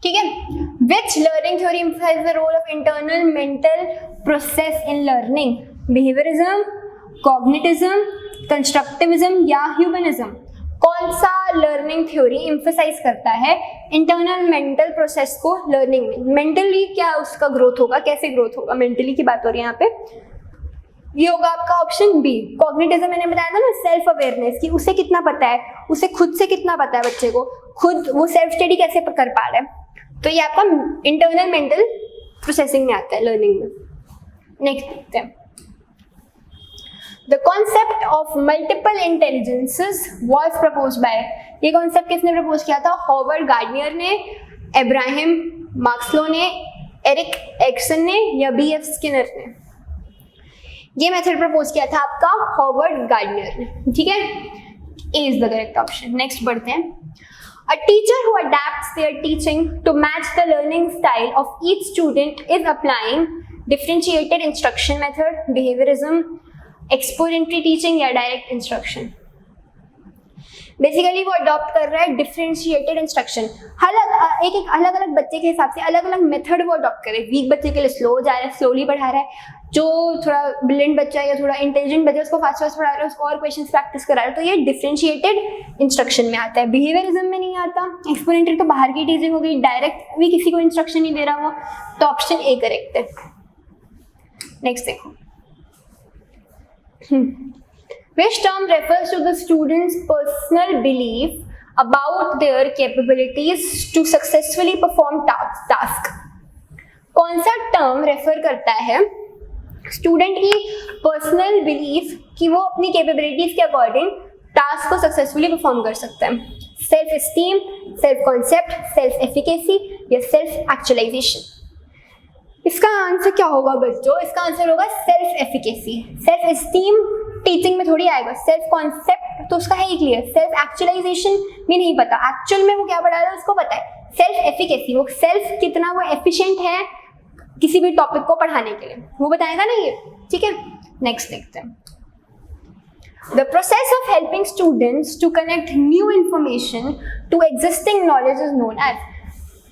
ठीक है। Which learning theory emphasise the role of internal mental process in learning? Behaviourism, cognitivism, constructivism या ह्यूमनिज्म? कौन सा लर्निंग थ्योरी एम्फसाइज करता है इंटरनल मेंटल प्रोसेस को लर्निंग में? मेंटली क्या उसका ग्रोथ होगा, कैसे ग्रोथ होगा, मेंटली की बात हो रही है यहाँ पे। ये होगा आपका ऑप्शन बी। कॉग्निटिज्म मैंने बताया था ना, सेल्फ अवेयरनेस, कि उसे कितना पता है, उसे खुद से कितना पता है, बच्चे को खुद वो सेल्फ स्टडी कैसे कर पा रहा है, तो ये आपका इंटरनल मेंटल प्रोसेसिंग में आता है, लर्निंग में। नेक्स्ट देखते हैं। The concept of multiple intelligences was proposed by, ये कॉन्सेप्ट किसने प्रपोज किया था? हॉवर्ड गार्डनियर ने, इब्राहिम मास्लो ने, एरिक एरिक्सन ने या B.F. स्किनर ने? ये मेथड प्रपोज किया था आपका हॉवर्ड गार्डनियर ने, ठीक है। A is the correct option. Next बढ़ते हैं। A teacher who adapts their teaching to match the learning style of each student is applying differentiated instruction method, behaviourism, expository teaching या डायरेक्ट इंस्ट्रक्शन। बेसिकली वो अडॉप्ट कर रहा है डिफरेंशिएटेड इंस्ट्रक्शन। एक अलग अलग बच्चे के हिसाब से अलग अलग मेथड वो अडॉप्ट करे। वीक बच्चे के लिए स्लो जा रहा है, स्लोली पढ़ा रहा है, जो थोड़ा ब्रिलियंट बच्चा है या थोड़ा इंटेलिजेंट बच्चा है उसको फास्ट फास्ट पढ़ा रहा है, उसको और क्वेश्चंस प्रैक्टिस करा रहा है। तो ये डिफरेंशिएटेड इंस्ट्रक्शन में आता है, बिहेवियरिज्म में नहीं आता। एक्सपोनेंटरी तो बाहर की टीचिंग हो गई, डायरेक्ट भी किसी को इंस्ट्रक्शन नहीं दे रहा वो, तो ऑप्शन ए करेक्ट है। नेक्स्ट देखो, which term refers to the student's personal belief about their capabilities to successfully perform task? कौन सा टर्म रेफर करता है स्टूडेंट की पर्सनल बिलीफ कि वो अपनी कैपेबिलिटीज के अकॉर्डिंग टास्क को सक्सेसफुली परफॉर्म कर सकता है? Self esteem, self concept, self efficacy या सेल्फ एक्चुअलाइजेशन? इसका आंसर क्या होगा बच्चों? इसका आंसर होगा self efficacy. Self esteem teaching में थोड़ी आएगा, सेल्फ कॉन्सेप्ट तो उसका है ही क्लियर, सेल्फ एक्चुअलाइजेशन भी नहीं पता, एक्चुअल में वो क्या पढ़ा रहा है उसको पता है। सेल्फ एफिकेसी, वो सेल्फ कितना वो एफिशिएंट है किसी भी टॉपिक को पढ़ाने के लिए, वो बताएगा ना ये, ठीक है। नेक्स्ट देखते हैं, the process of helping students to connect new information to existing knowledge is known as.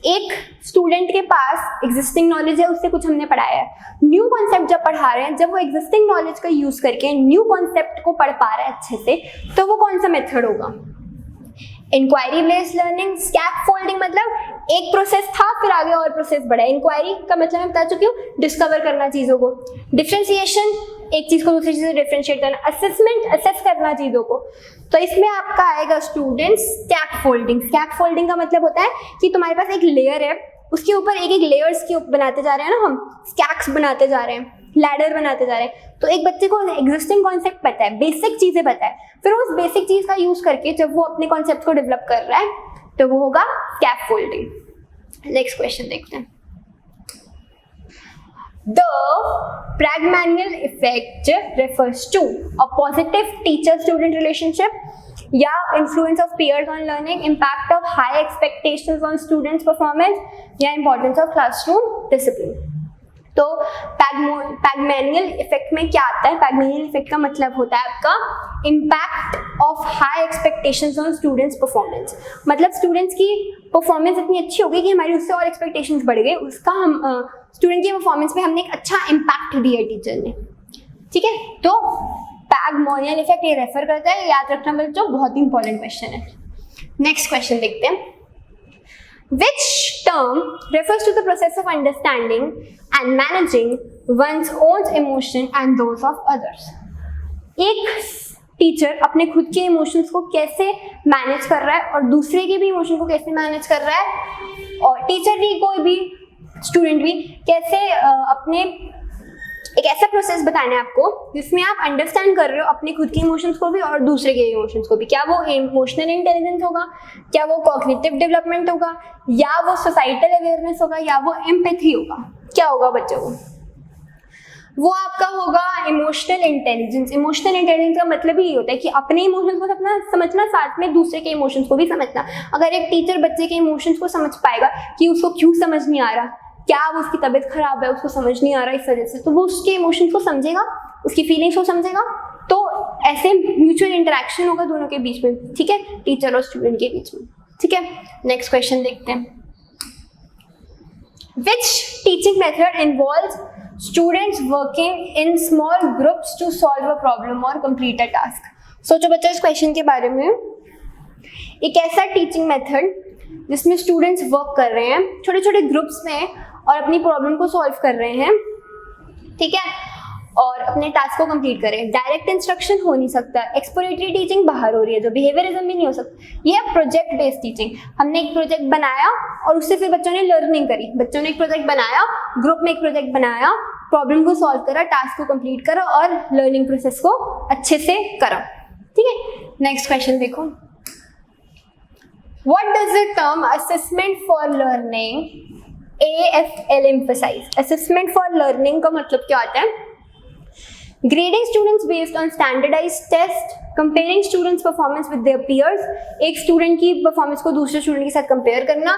एक स्टूडेंट के पास एग्जिस्टिंग नॉलेज है, उससे कुछ हमने पढ़ाया है, न्यू कॉन्सेप्ट जब पढ़ा रहे हैं, जब वो एग्जिस्टिंग नॉलेज का यूज करके न्यू कॉन्सेप्ट को पढ़ पा रहा है अच्छे से, तो वो कौन सा मेथड होगा? इंक्वायरी बेस्ड लर्निंग, स्कैफोल्डिंग मतलब एक प्रोसेस था फिर आगे और प्रोसेस बढ़ा। इंक्वायरी का मतलब मैं बता चुकी हूँ, डिस्कवर करना चीजों को। डिफरेंशिएशन, एक चीज को दूसरी चीज से डिफरेंशिएट करना। असेसमेंट, असेस करना चीजों को। तो इसमें आपका आएगा स्टूडेंट्स स्कैफोल्डिंग। स्कैफोल्डिंग का मतलब होता है कि तुम्हारे पास एक लेयर है, उसके ऊपर एक एक लेयर्स के बनाते जा रहे हैं ना, हम स्कैक्स बनाते जा रहे हैं, लैडर बनाते जा रहे हैं। तो एक बच्चे को एग्जिस्टिंग कॉन्सेप्ट पता है, बेसिक चीजें पता है, फिर उस बेसिक चीज का यूज करके जब वो अपने कॉन्सेप्ट को डेवलप कर रहा है तो वो होगा स्कैफोल्डिंग। नेक्स्ट क्वेश्चन देखते हैं, The Prägmanuel effect refers to a positive teacher-student relationship, या influence of peers on learning, impact of high expectations on students' performance, या importance of classroom discipline। तो पैगमेनियल इफेक्ट में क्या आता है? पैगमेनियल इफेक्ट का मतलब होता है आपका impact of high expectations on students performance. मतलब स्टूडेंट्स की परफॉर्मेंस इतनी अच्छी हो गई कि हमारी उससे और एक्सपेक्टेशंस बढ़ गई, उसका हम स्टूडेंट की परफॉर्मेंस पे हमने एक अच्छा इम्पैक्ट दिया टीचर ने, ठीक है। तो पैगमेनियल इफेक्ट ये रेफर करता है, याद रखना बच्चों, बहुत ही इंपॉर्टेंट क्वेश्चन है। नेक्स्ट क्वेश्चन देखते हैं, which term refers to the process of understanding and managing one's own emotion and those of others? एक टीचर अपने खुद के इमोशंस को कैसे मैनेज कर रहा है और दूसरे के भी इमोशन को कैसे मैनेज कर रहा है, और टीचर भी, कोई भी स्टूडेंट भी कैसे अपने एक ऐसा प्रोसेस बताना है आपको जिसमें आप अंडरस्टैंड कर रहे हो अपने खुद के इमोशंस को भी और दूसरे के इमोशंस को भी। क्या वो इमोशनल इंटेलिजेंस होगा, क्या वो कॉग्निटिव डेवलपमेंट होगा, या वो सोसाइटल अवेयरनेस होगा, या वो एम्पैथी होगा? क्या होगा बच्चों को? वो आपका होगा इमोशनल इंटेलिजेंस। इमोशनल इंटेलिजेंस का मतलब ही होता है कि अपने इमोशंस को अपना समझना, साथ में दूसरे के इमोशंस को भी समझना। अगर एक टीचर बच्चे के इमोशंस को समझ पाएगा कि उसको क्यों समझ नहीं आ रहा, क्या वो उसकी तबीयत खराब है, उसको समझ नहीं आ रहा इस वजह से, तो वो उसके इमोशंस को समझेगा, उसकी फीलिंग्स को समझेगा, तो ऐसे म्यूचुअल इंटरेक्शन होगा दोनों के बीच में, ठीक है, टीचर और स्टूडेंट के बीच में, ठीक है। नेक्स्ट क्वेश्चन देखते हैं, Which teaching method involves students working in small groups to solve a problem or complete a task? सोचो बच्चों इस क्वेश्चन के बारे में। एक ऐसा टीचिंग मेथड जिसमें स्टूडेंट्स वर्क कर रहे हैं छोटे छोटे ग्रुप्स में और अपनी प्रॉब्लम को सॉल्व कर रहे हैं, ठीक है, और अपने टास्क को कंप्लीट करें। डायरेक्ट इंस्ट्रक्शन हो नहीं सकता, एक्सप्लोरेटरी टीचिंग बाहर हो रही है, जो बिहेवियरिज्म भी नहीं हो सकता। ये है प्रोजेक्ट बेस्ड टीचिंग। हमने एक प्रोजेक्ट बनाया और उससे फिर बच्चों ने लर्निंग करी। बच्चों ने एक प्रोजेक्ट बनाया, ग्रुप में एक प्रोजेक्ट बनाया, प्रॉब्लम को सॉल्व करा, टास्क को कंप्लीट करा और लर्निंग प्रोसेस को अच्छे से करा, ठीक है। नेक्स्ट क्वेश्चन देखो, what does the term assessment for learning AFL emphasize? Assessment for learning का मतलब क्या होता है? Grading students based on standardized test, comparing students performance with their peers, एक स्टूडेंट की परफॉर्मेंस को दूसरे स्टूडेंट के साथ कंपेयर करना,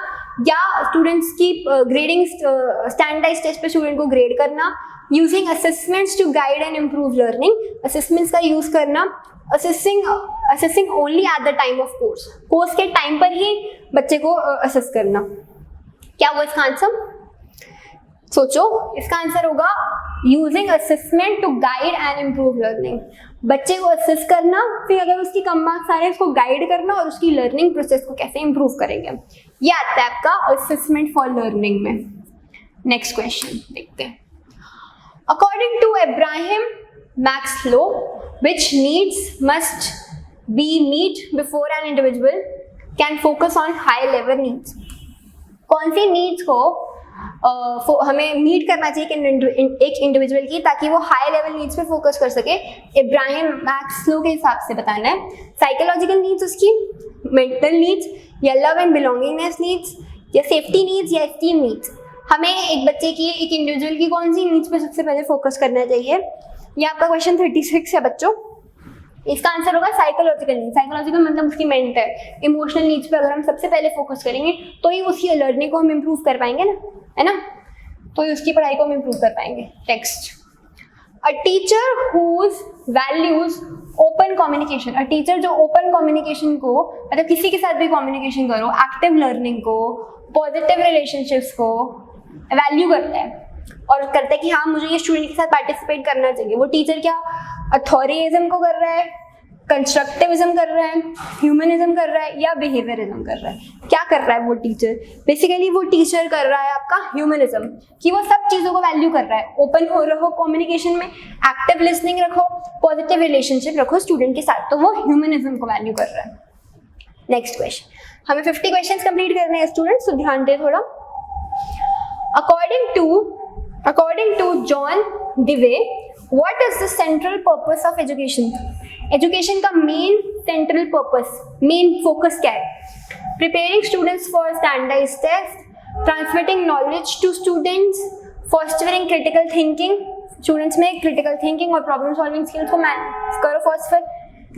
या स्टूडेंट्स की ग्रेडिंग स्टैंडर्डाइज्ड टेस्ट पे स्टूडेंट को ग्रेड करना, using assessments to guide and improve learning, assessments का यूज करना, assessing only at the time of course के टाइम पर ही बच्चे को असेस करना। क्या हुआ इसका आंसर? सोचो, इसका आंसर होगा using assessment to guide and improve learning. बच्चे को असेस करना, फिर अगर उसकी कम मार्क्स आ रहे हैं उसको गाइड करना और उसकी लर्निंग प्रोसेस को कैसे इम्प्रूव करेंगे, ये आता है आपका असेसमेंट फॉर लर्निंग में। नेक्स्ट क्वेश्चन देखते हैं। According to Abraham Maslow, which needs must be met before an individual can focus on high level needs? कौन सी नीड्स को हमें मीट करना चाहिए एक इंडिविजुअल की, ताकि वो हाई लेवल नीड्स पे फोकस कर सके? इब्राहिम मैस्लो के हिसाब से बताना है। साइकोलॉजिकल नीड्स उसकी, मेंटल नीड्स, या लव एंड बिलोंगिंगनेस नीड्स, या सेफ्टी नीड्स, या एस्टीम नीड्स। हमें एक बच्चे की, एक इंडिविजुअल की कौन सी नीड्स पे सबसे पहले फोकस करना चाहिए? ये आपका क्वेश्चन 36 है बच्चों। इसका आंसर होगा साइकोलॉजिकल नीड। साइकोलॉजिकल मतलब उसकी मेंटल, इमोशनल नीड्स पे अगर हम सबसे पहले फोकस करेंगे तो ही उसकी लर्निंग को हम इम्प्रूव कर पाएंगे ना, है ना, तो ही उसकी पढ़ाई को हम इम्प्रूव कर पाएंगे। Text, a teacher whose values open communication. A teacher जो ओपन कम्युनिकेशन को, मतलब किसी के साथ भी कम्युनिकेशन करो, एक्टिव लर्निंग को, पॉजिटिव रिलेशनशिप्स को वैल्यू करता है और करता है कि हाँ मुझे ये स्टूडेंट के साथ पार्टिसिपेट करना चाहिए। वो टीचर क्या अथॉरिज्म को कर रहा है, कंस्ट्रक्टिविज्म कर रहा है, ह्यूमनिज्म कर रहा है, या बिहेवियरिज्म कर रहा है? क्या कर रहा है वो टीचर? बेसिकली वो टीचर कर रहा है आपका ह्यूमनिज्म, कि वो सब चीज़ों को वैल्यू कर रहा है। ओपन हो रहो कम्युनिकेशन में, एक्टिव लिसनिंग रखो, पॉजिटिव रिलेशनशिप रखो स्टूडेंट के साथ, तो वो ह्यूमनिज्म को वैल्यू कर रहा है। नेक्स्ट क्वेश्चन, हमें 50 क्वेश्चन कंप्लीट करने हैं स्टूडेंट्स, तो ध्यान दें थोड़ा। According to John Dewey, what is the central purpose of education? Education का main central purpose, main focus क्या है? Preparing students for standardized tests, transmitting knowledge to students, fostering critical thinking, students में critical thinking और problem solving skills को करो foster,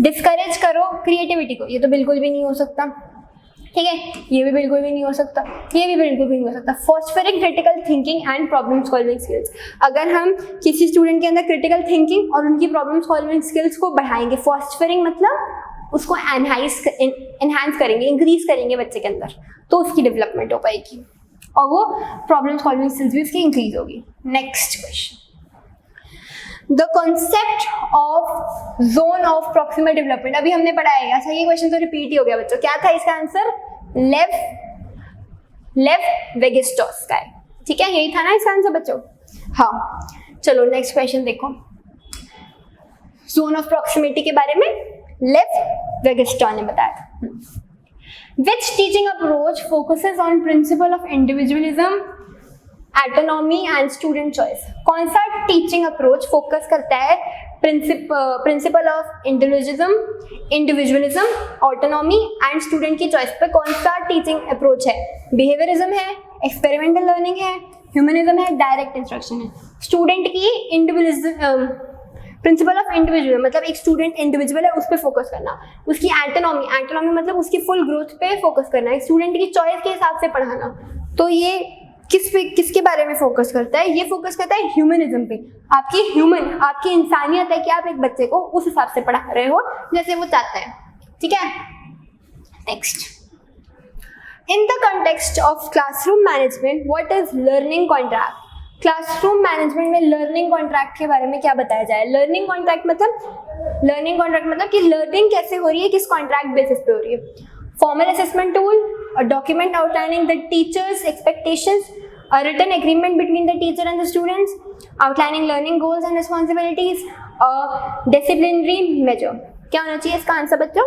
discourage करो creativity को। ये तो बिल्कुल भी नहीं हो सकता, ठीक है, ये भी बिल्कुल भी नहीं हो सकता, ये भी बिल्कुल भी नहीं हो सकता। Fostering critical thinking and problem solving skills. अगर हम किसी स्टूडेंट के अंदर क्रिटिकल थिंकिंग और उनकी प्रॉब्लम सॉल्विंग स्किल्स को बढ़ाएंगे, फॉस्फरिंग मतलब उसको एनहांस करेंगे, इंक्रीज करेंगे बच्चे के अंदर, तो उसकी डेवलपमेंट हो पाएगी और वो प्रॉब्लम सॉल्विंग स्किल्स भी उसकी इंक्रीज होगी। Next question, the concept of zone of proximal development. अभी हमने पढ़ा है, अच्छा ये क्वेश्चन तो रिपीट ही हो गया बच्चों। क्या था इसका आंसर? लेफ्ट वेगेस्टोस का है, ठीक है, यही था ना इसका आंसर बच्चों? हाँ, चलो नेक्स्ट क्वेश्चन देखो। जोन ऑफ प्रॉक्सिमिटी के बारे में लेफ्ट वेगेस्टो ने बताया था। Which teaching approach focuses on principle of individualism, autonomy and student choice? कौन सा टीचिंग अप्रोच फोकस करता है principle of individualism, autonomy and student की चॉइस पे? कौन सा टीचिंग अप्रोच है? बिहेवियरिज्म है, एक्सपेरिमेंटल लर्निंग है, ह्यूमनिज्म है, डायरेक्ट इंस्ट्रक्शन है? स्टूडेंट की इंडिविजुअलिज्म, प्रिंसिपल ऑफ इंडिविजुअल मतलब एक स्टूडेंट इंडिविजुअल है उस पर फोकस करना, उसकी एटोनॉमी मतलब उसकी फुल ग्रोथ पे फोकस करना, एक स्टूडेंट की चॉइस के हिसाब से पढ़ाना। तो ये किसके बारे में फोकस करता है? ये फोकस करता है ह्यूमनिज्म पे। आपकी इंसानियत है कि आप एक बच्चे को उस हिसाब से पढ़ा रहे हो जैसे वो चाहता है, ठीक है। Next, in the context of classroom management what is learning contract? Classroom management में लर्निंग कॉन्ट्रैक्ट के बारे में क्या बताया जाए? लर्निंग कॉन्ट्रैक्ट मतलब कि लर्निंग कैसे हो रही है, किस कॉन्ट्रैक्ट बेसिस पे हो रही है? Formal assessment tool, a document outlining the teacher's expectations, a written agreement between the teacher and the students, outlining learning goals and responsibilities, a disciplinary measure. क्या होना चाहिए इसका आंसर बच्चों?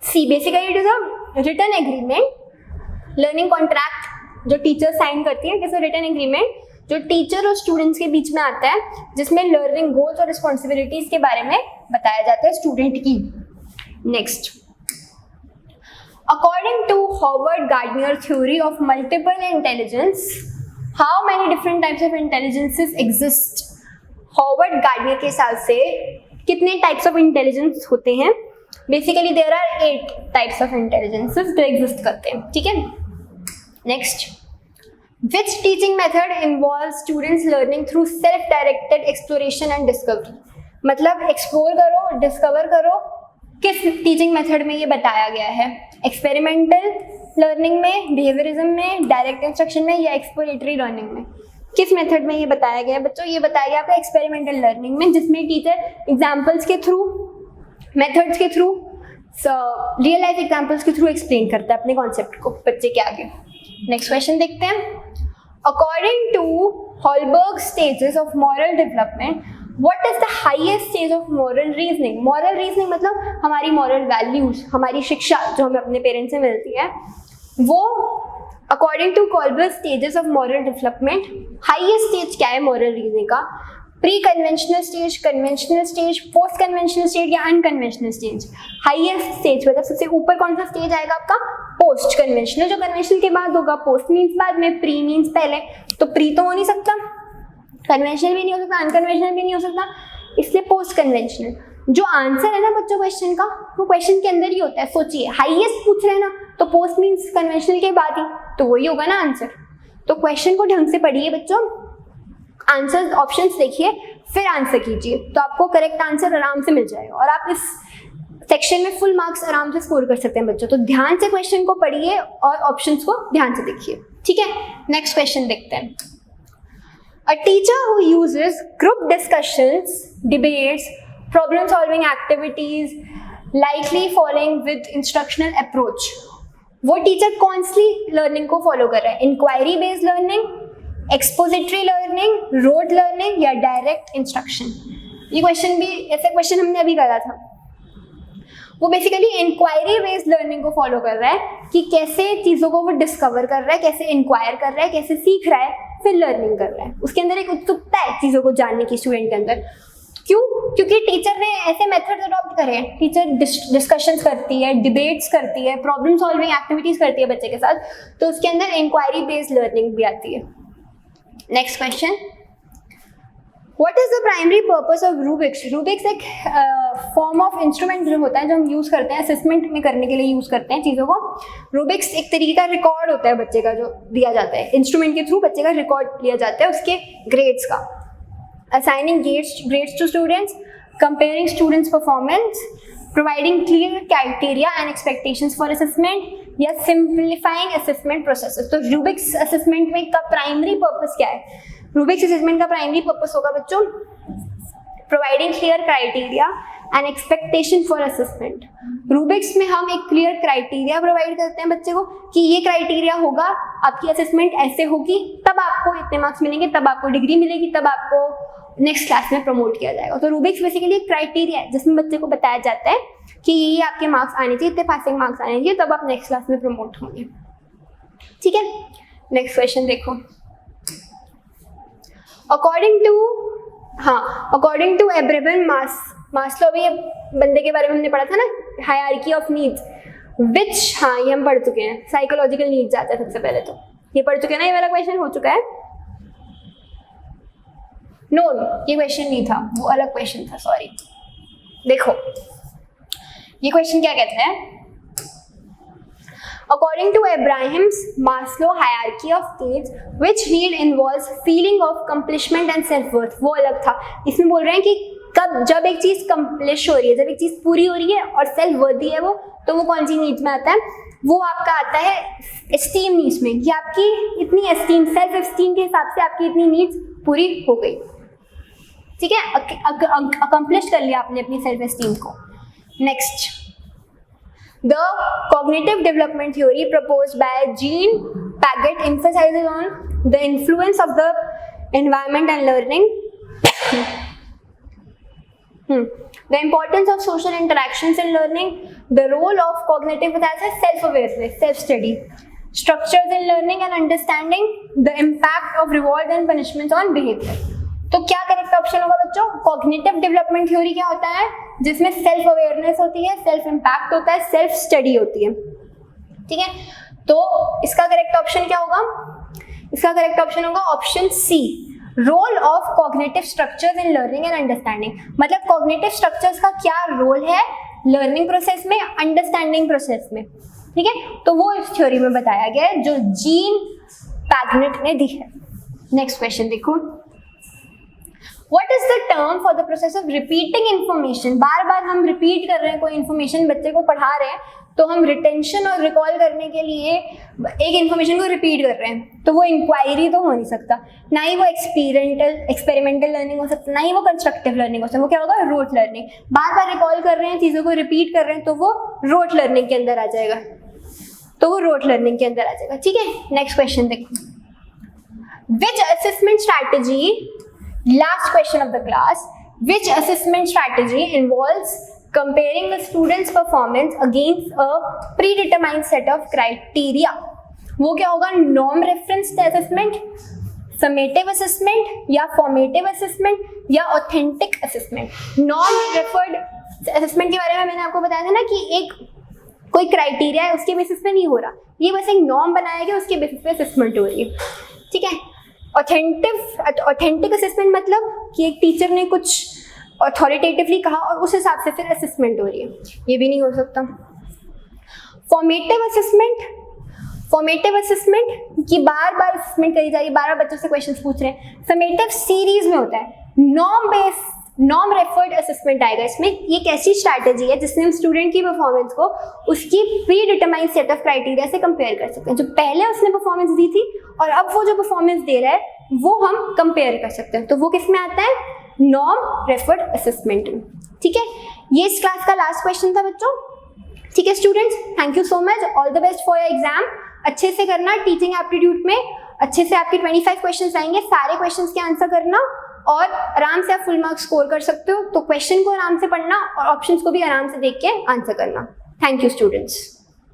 C. Basically it is a written agreement, learning contract जो टीचर साइन करती है, जैसे written agreement जो टीचर और स्टूडेंट्स के बीच में आता है, जिसमें लर्निंग गोल्स और रिस्पॉन्सिबिलिटीज के बारे में बताया जाता है स्टूडेंट की। Next, according to Howard Gardner theory of multiple intelligence, how many different types of intelligences exist? Howard Gardner के हिसाब से कितने टाइप्स ऑफ इंटेलिजेंस होते हैं? Basically there are 8 types of intelligences जो एग्जिस्ट करते हैं, ठीक है। Next, which teaching method involve students learning through self directed exploration and discovery? मतलब एक्सप्लोर करो, डिस्कवर करो, किस टीचिंग मेथड में ये बताया गया है? एक्सपेरिमेंटल लर्निंग में, बिहेवियरिज्म में, डायरेक्ट इंस्ट्रक्शन में या एक्सप्लोरेटरी लर्निंग में? किस मेथड में ये बताया गया है बच्चों? ये बताया गया आपका एक्सपेरिमेंटल लर्निंग में, जिसमें टीचर एग्जाम्पल्स के थ्रू, मेथड्स के थ्रू, रियल लाइफ एग्जाम्पल्स के थ्रू एक्सप्लेन करता है अपने कॉन्सेप्ट को बच्चे के आगे। नेक्स्ट क्वेश्चन देखते हैं। According to Kohlberg stages of moral development, what is the highest stage of moral reasoning? Moral reasoning मतलब हमारी मॉरल वैल्यूज, हमारी शिक्षा जो हमें अपने पेरेंट्स से मिलती है, वो according to Kohlberg stages of moral development highest stage क्या है मॉरल रीजनिंग का? Pre conventional stage, conventional stage, post conventional stage या अनकन्वेंशनल स्टेज? हाईएस्ट स्टेज मतलब सबसे ऊपर कौन सा स्टेज आएगा आपका? पोस्ट कन्वेंशनल, जो कन्वेंशनल के बाद होगा। पोस्ट मीन्स बाद में, प्री मीन्स पहले। तो प्री तो हो नहीं सकता, कन्वेंशनल भी नहीं हो सकता, अनकन्वेंशनल भी नहीं हो सकता, इसलिए पोस्ट कन्वेंशनल। जो आंसर है ना बच्चों क्वेश्चन का, वो क्वेश्चन के अंदर ही होता है। सोचिए, हाईएस्ट पूछ रहे हैं ना, तो पोस्ट मीन्स कन्वेंशनल के बाद ही, तो वही होगा ना आंसर। तो क्वेश्चन को ढंग से पढ़िए बच्चों, आंसर ऑप्शंस देखिए, फिर आंसर कीजिए, तो आपको करेक्ट आंसर आराम से मिल जाएगा और आप इस सेक्शन में फुल मार्क्स आराम से स्कोर कर सकते हैं बच्चों। तो ध्यान से क्वेश्चन को पढ़िए और ऑप्शंस को ध्यान से देखिए, ठीक है। नेक्स्ट क्वेश्चन देखते हैं। A teacher who uses group discussions, debates, problem-solving activities, likely following with instructional approach. वो टीचर कौन सी लर्निंग को फॉलो कर रहा है? Inquiry based learning, expository learning, rote learning या डायरेक्ट इंस्ट्रक्शन? ये क्वेश्चन भी, ऐसा क्वेश्चन हमने अभी करा था। वो बेसिकली इंक्वायरी बेस्ड लर्निंग को फॉलो कर रहा है कि कैसे चीज़ों को वो डिस्कवर कर रहा है, कैसे इंक्वायर कर रहा है, कैसे सीख रहा है, फिर लर्निंग कर रहा है। उसके अंदर एक उत्सुकता है चीज़ों को जानने की स्टूडेंट के अंदर। क्यों? क्योंकि टीचर ने ऐसे मेथड अडॉप्ट करे हैं। टीचर डिस्कशंस करती है, डिबेट्स करती है, प्रॉब्लम सॉल्विंग एक्टिविटीज करती है बच्चे के साथ, तो उसके अंदर इंक्वायरी बेस्ड लर्निंग भी आती है। Next question, what is the primary purpose of Rubik's? Rubik's एक फॉर्म ऑफ इंस्ट्रूमेंट जो होता है, जो हम यूज करते हैं असेसमेंट में करने के लिए यूज करते हैं चीज़ों को। रूबिक्स एक तरीके का रिकॉर्ड होता है बच्चे का, जो दिया जाता है इंस्ट्रूमेंट के थ्रू, बच्चे का रिकॉर्ड लिया जाता है उसके ग्रेड्स का। Assigning grades to students, comparing students performance, providing clear criteria and expectations for assessment या सिंप्लीफाइंग असेसमेंट प्रोसेसेस। तो रूबिक्स असेसमेंट में का प्राइमरी पर्पस क्या है? रूबिक्स असेसमेंट का प्राइमरी पर्पस होगा बच्चों providing clear criteria and expectation for assessment. Rubrics में हम एक क्लियर क्राइटेरिया प्रोवाइड करते हैं बच्चे को कि ये क्राइटेरिया होगा, आपकी असेसमेंट ऐसे होगी, तब आपको इतने मार्क्स मिलेंगे, तब आपको डिग्री मिलेगी, तब आपको नेक्स्ट क्लास में प्रमोट किया जाएगा। तो रूबिक्स बेसिकली एक क्राइटेरिया है जिसमें बच्चे को बताया जाता है कि ये आपके मार्क्स आने चाहिए, इतने पासिंग मार्क्स आने चाहिए, तब आप नेक्स्ट क्लास में प्रमोट होंगे, ठीक है। नेक्स्ट क्वेश्चन देखो। अकॉर्डिंग टू एब्राहम मास्लो, भी बंदे के बारे में हमने पढ़ा था ना, हायरार्की ऑफ नीड्स, विच, हाँ ये हम पढ़ चुके हैं। साइकोलॉजिकल नीड्स आता है सबसे पहले, तो ये पढ़ चुके हैं ना, ये वाला क्वेश्चन हो चुका है। नो, ये क्वेश्चन नहीं था, वो अलग क्वेश्चन था, सॉरी। देखो ये क्वेश्चन क्या कहते हैं। According to Abraham's Maslow hierarchy of needs, which need involves feeling of accomplishment and self-worth, वो अलग था। इसमें बोल रहे हैं कि जब एक चीज कंप्लीश हो रही है, जब एक चीज पूरी हो रही है और सेल्फ वर्दी है वो, तो वो कौन सी नीड्स में आता है? वो आपका आता है एस्टीम नीड्स में, कि आपकी इतनी एस्टीम, सेल्फ एस्टीम के हिसाब से आपकी इतनी नीड्स पूरी हो गई, ठीक है, अकम्प्लिश कर लिया आपने अपनी सेल्फ एस्टीम को। Next, the cognitive development theory proposed by Jean Piaget emphasizes on the influence of the environment and learning, the importance of social interactions in learning, the role of cognitive as a self-awareness, self-study, structures in learning and understanding, the impact of reward and punishments on behavior। तो क्या करेक्ट ऑप्शन होगा बच्चों? कॉग्निटिव डेवलपमेंट थ्योरी क्या होता है? जिसमें सेल्फ अवेयरनेस होती है, सेल्फ इम्पैक्ट होता है, सेल्फ स्टडी होती है, ठीक है। तो इसका करेक्ट ऑप्शन क्या होगा? इसका करेक्ट ऑप्शन होगा option C, role of cognitive structures in learning and understanding, मतलब कॉग्निटिव स्ट्रक्चर्स का क्या रोल है लर्निंग प्रोसेस में, अंडरस्टैंडिंग प्रोसेस में, ठीक है। तो वो इस थ्योरी में बताया गया है जो जीन पैगनेट ने दी है। नेक्स्ट क्वेश्चन देखो, What is the term for the process of repeating information? बार बार हम रिपीट कर रहे हैं कोई इन्फॉर्मेशन, बच्चे को पढ़ा रहे हैं तो हम रिटेंशन और रिकॉल करने के लिए एक इन्फॉर्मेशन को रिपीट कर रहे हैं, तो वो इंक्वायरी तो हो नहीं सकता, ना ही वो एक्सपेरिमेंटल लर्निंग हो सकता, ना ही वो कंस्ट्रक्टिव लर्निंग हो सकता। वो क्या होगा, रोट लर्निंग। बार बार रिकॉल कर रहे हैं, चीज़ों को रिपीट कर रहे हैं, तो वो रोट लर्निंग के अंदर आ जाएगा, तो वो रोट लर्निंग के अंदर आ जाएगा, ठीक है। नेक्स्ट क्वेश्चन देखो, विच assessment strategy, last question of the class, which assessment strategy involves comparing the student's performance against a predetermined set of criteria? वो क्या होगा, norm referenced assessment, summative assessment या formative assessment या authentic assessment? norm referred assessment के बारे में मैंने आपको बताया था ना कि एक कोई क्राइटेरिया है उसके बेसिस पे नहीं हो रहा, ये बस एक नॉर्म बनाया गया उसके बेसिस पे असेसमेंट हो रही है, ठीक है। ऑथेंटिक असेसमेंट मतलब कि एक टीचर ने कुछ अथॉरिटेटिवली कहा और उस हिसाब से फिर असेसमेंट हो रही है, ये भी नहीं हो सकता। फॉर्मेटिव असेसमेंट की बार बार असेसमेंट करी जा रही है, बार बार बच्चों से क्वेश्चंस पूछ रहे हैं, समेटिव सीरीज में होता है। नॉर्म रेफर्ड असेसमेंट आएगा इसमें। ये एक ऐसी स्ट्रैटेजी है जिसमें हम स्टूडेंट की परफॉर्मेंस को उसकी pre determined set of criteria से कंपेयर कर सकते हैं। जो पहले उसने परफॉर्मेंस दी थी और अब वो जो परफॉर्मेंस दे रहा है वो हम कंपेयर कर सकते हैं, तो वो किस में आता है, नॉर्म रेफर्ड असेसमेंट में, ठीक है। ये इस क्लास का लास्ट क्वेश्चन था बच्चों, ठीक है students, thank you so much, all the best for your exam. अच्छे से करना, टीचिंग एप्टीट्यूड में अच्छे से आपके 25 क्वेश्चंस आएंगे, सारे क्वेश्चंस के आंसर करना और आराम से आप फुल मार्क्स स्कोर कर सकते हो। तो क्वेश्चन को आराम से पढ़ना और ऑप्शंस को भी आराम से देख के आंसर करना। Thank you students.